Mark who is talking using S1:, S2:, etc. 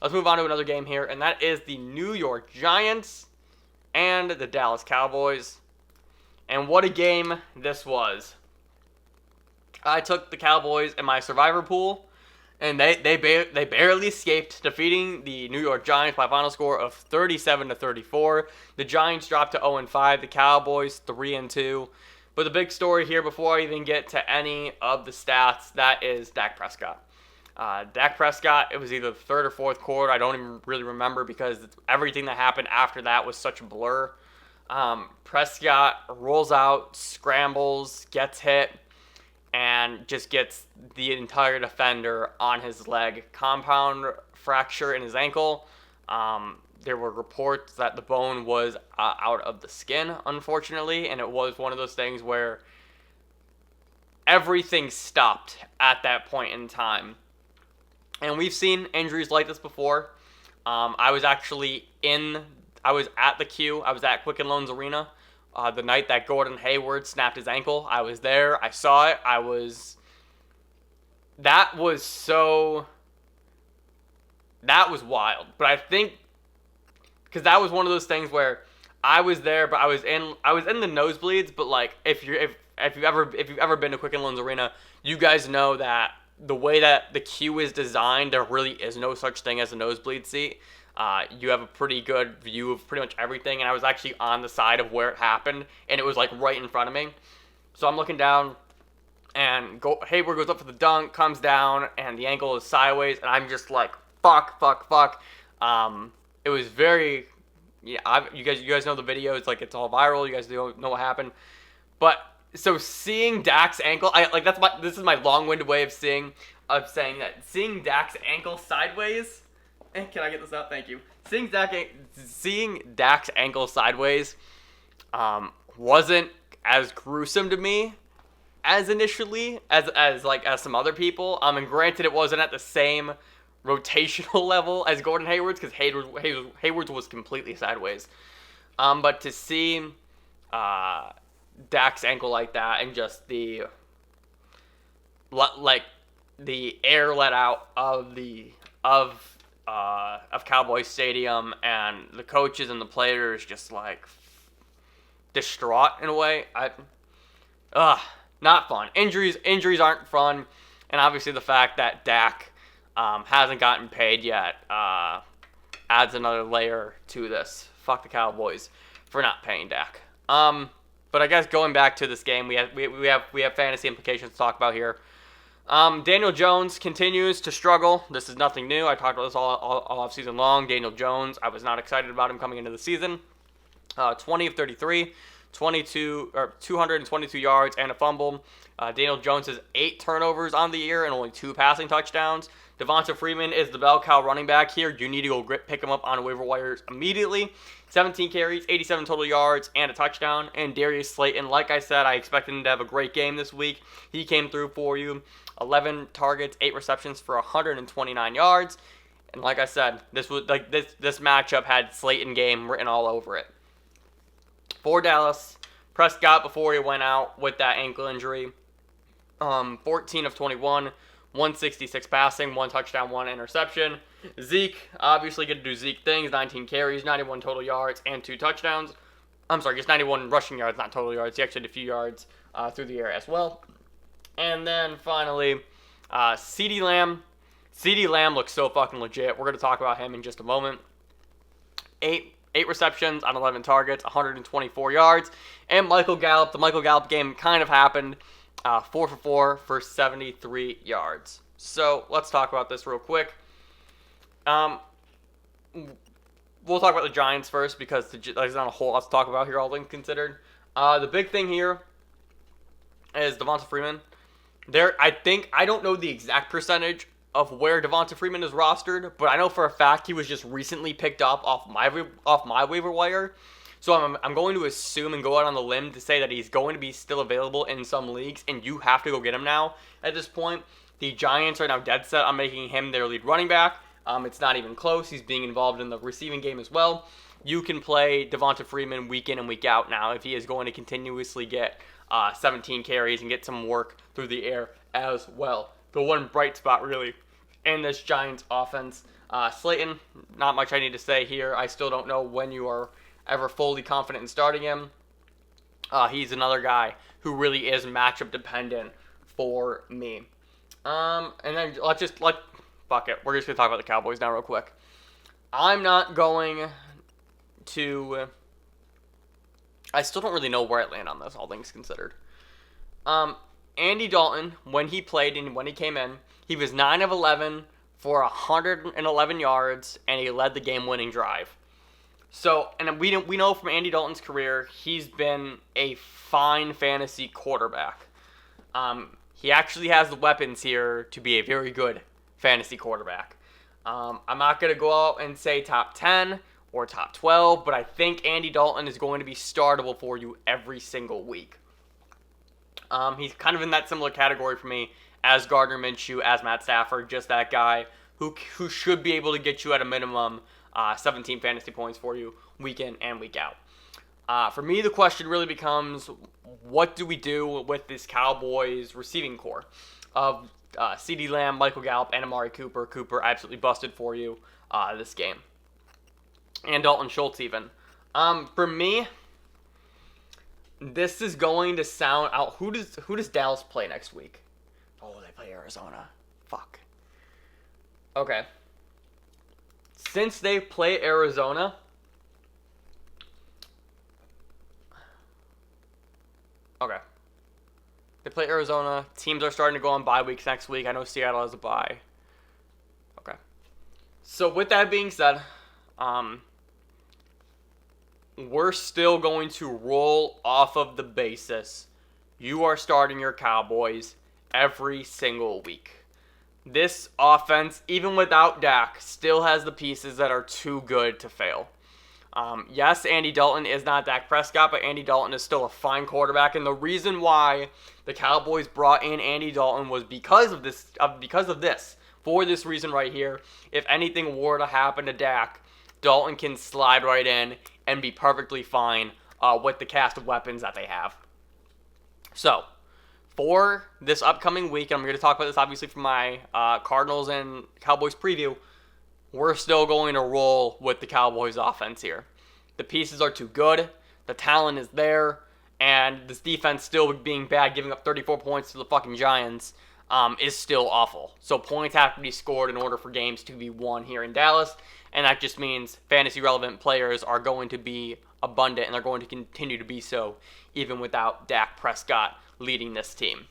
S1: let's move on to another game here, and that is the New York Giants and the Dallas Cowboys. And what a game this was. I took the Cowboys in my survivor pool, and they barely escaped, defeating the New York Giants by a final score of 37-34. The Giants dropped to 0-5, the Cowboys 3-2. But the big story here, before I even get to any of the stats, that is Dak Prescott. Dak Prescott, it was either the third or fourth quarter. I don't even really remember because everything that happened after that was such a blur. Prescott rolls out, scrambles, gets hit, and just gets the entire defender on his leg. Compound fracture in his ankle. There were reports that the bone was out of the skin, unfortunately, and it was one of those things where everything stopped at that point in time. And we've seen injuries like this before. I was at the Q. I was at Quicken Loans Arena the night that Gordon Hayward snapped his ankle. I was there. I saw it. That was wild. But I think, because that was one of those things where I was there, but I was in the nosebleeds. But like, if you've ever been to Quicken Loans Arena, you guys know that the way that the queue is designed, there really is no such thing as a nosebleed seat. You have a pretty good view of pretty much everything, and I was actually on the side of where it happened, and it was like right in front of me. So I'm looking down, and Hayward goes up for the dunk, comes down, and the ankle is sideways, and I'm just like, fuck. It was very, yeah. You guys know the video. It's like it's all viral. You guys know what happened, but. So seeing Dak's ankle, this is my long-winded way of saying that seeing Dak's ankle sideways. Can I get this out? Thank you. Seeing Dak's ankle sideways, wasn't as gruesome to me as initially as some other people. And granted, it wasn't at the same rotational level as Gordon Hayward's, because Hayward's was completely sideways. But to see Dak's ankle like that, and just the air let out of Cowboys Stadium, and the coaches and the players just like distraught in a way. Not fun. Injuries aren't fun, and obviously the fact that Dak hasn't gotten paid yet adds another layer to this. Fuck the Cowboys for not paying Dak. But I guess going back to this game, we have fantasy implications to talk about here. Daniel Jones continues to struggle. This is nothing new. I talked about this all off season long. Daniel Jones, I was not excited about him coming into the season. 20 of 33, 222 yards and a fumble. Daniel Jones has 8 turnovers on the year and only 2 passing touchdowns. Davonta Freeman is the bell cow running back here. You need to go pick him up on waiver wires immediately. 17 carries, 87 total yards, and a touchdown. And Darius Slayton, like I said, I expected him to have a great game this week. He came through for you. 11 targets, 8 receptions for 129 yards. And like I said, this matchup had Slayton game written all over it. For Dallas, Prescott, before he went out with that ankle injury, 14 of 21, 166 passing, 1 touchdown, 1 interception. Zeke, obviously going to do Zeke things, 19 carries, 91 total yards, and 2 touchdowns. I'm sorry, just 91 rushing yards, not total yards. He actually had a few yards through the air as well. And then finally, Ceedee Lamb. Ceedee Lamb looks so fucking legit. We're going to talk about him in just a moment. 8 receptions on 11 targets, 124 yards. And Michael Gallup, the Michael Gallup game kind of happened. 4 for 4 for 73 yards. So let's talk about this real quick. We'll talk about the Giants first because there's not a whole lot to talk about here, all things considered. The big thing here is Davonta Freeman. I don't know the exact percentage of where Davonta Freeman is rostered, but I know for a fact he was just recently picked up off my waiver wire. So I'm going to assume and go out on the limb to say that he's going to be still available in some leagues, and you have to go get him now. At this point, the Giants are now dead set on making him their lead running back. It's not even close. He's being involved in the receiving game as well. You can play Davonta Freeman week in and week out now if he is going to continuously get 17 carries and get some work through the air as well. The one bright spot really in this Giants offense. Slayton, not much I need to say here. I still don't know when you are ever fully confident in starting him. He's another guy who really is matchup dependent for me. And then fuck it. We're just going to talk about the Cowboys now real quick. I'm not going to... I still don't really know where I land on this, all things considered. Andy Dalton, when he played and when he came in, he was 9 of 11 for 111 yards, and he led the game-winning drive. So, and we know from Andy Dalton's career, he's been a fine fantasy quarterback. He actually has the weapons here to be a very good fantasy quarterback. I'm not going to go out and say top 10 or top 12, but I think Andy Dalton is going to be startable for you every single week. He's kind of in that similar category for me as Gardner Minshew, as Matt Stafford, just that guy who should be able to get you at a minimum 17 fantasy points for you week in and week out. For me, the question really becomes, what do we do with this Cowboys receiving core of Ceedee Lamb, Michael Gallup, and Amari Cooper? Cooper absolutely busted for you this game. And Dalton Schultz even. For me, this is going to sound out. Who does Dallas play next week? Oh, they play Arizona. Fuck. Okay. Since they play Arizona, okay. They play Arizona. Teams are starting to go on bye weeks next week. I know Seattle has a bye. Okay. So with that being said, we're still going to roll off of the basis you are starting your Cowboys every single week. This offense, even without Dak, still has the pieces that are too good to fail. Yes, Andy Dalton is not Dak Prescott, but Andy Dalton is still a fine quarterback, and the reason why the Cowboys brought in Andy Dalton was because of this. For this reason right here, if anything were to happen to Dak, Dalton can slide right in and be perfectly fine with the cast of weapons that they have. So, for this upcoming week, and I'm going to talk about this obviously for my Cardinals and Cowboys preview, we're still going to roll with the Cowboys offense here. The pieces are too good, the talent is there, and this defense still being bad, giving up 34 points to the fucking Giants, is still awful. So points have to be scored in order for games to be won here in Dallas, and that just means fantasy-relevant players are going to be abundant, and they're going to continue to be so even without Dak Prescott leading this team.